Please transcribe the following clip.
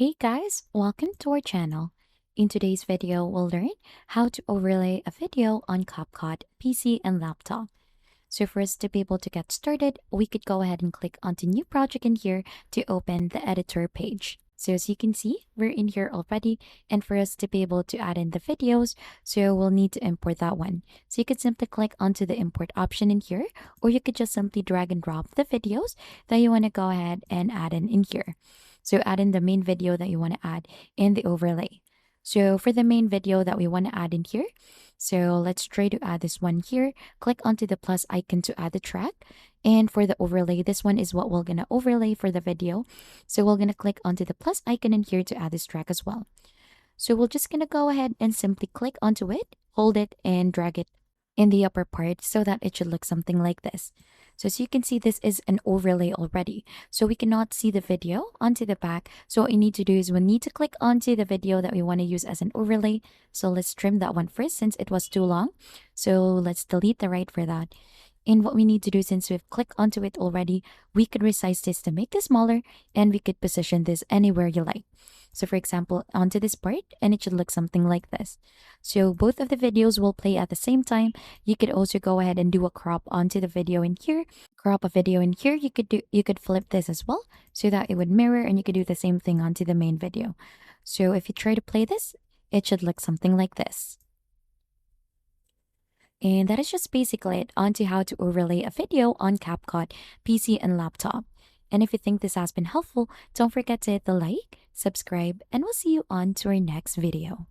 Hey guys, welcome to our channel. In today's video, we'll learn how to overlay a video on CapCut PC and laptop. So for us to be able to get started, we could go ahead and click onto new project in here to open the editor page. So as you can see, we're in here already. And for us to be able to add in the videos, so we'll need to import that one. So you could simply click onto the import option in here, or you could just simply drag and drop the videos that you want to go ahead and add in here. So add in the main video that you want to add in the overlay. So for the main video that we want to add in here, so let's try to add this one here. Click onto the plus icon to add the track. And for the overlay, this one is what we're going to overlay for the video. So we're going to click onto the plus icon in here to add this track as well. So we're just going to go ahead and simply click onto it, hold it, and drag it in the upper part so that it should look something like this. So as you can see, this is an overlay already. So we cannot see the video onto the back. So what you need to do is we need to click onto the video that we want to use as an overlay. So let's trim that one first since it was too long. So let's delete the right for that. And what we need to do, since we've clicked onto it already, we could resize this to make this smaller, and we could position this anywhere you like. So for example, onto this part, and it should look something like this. So both of the videos will play at the same time. You could also go ahead and do a crop onto the video in here. Crop a video in here. You could flip this as well so that it would mirror, and you could do the same thing onto the main video. So if you try to play this, it should look something like this. And that is just basically it onto how to overlay a video on CapCut PC and laptop. And if you think this has been helpful, don't forget to hit the like, subscribe, and we'll see you on to our next video.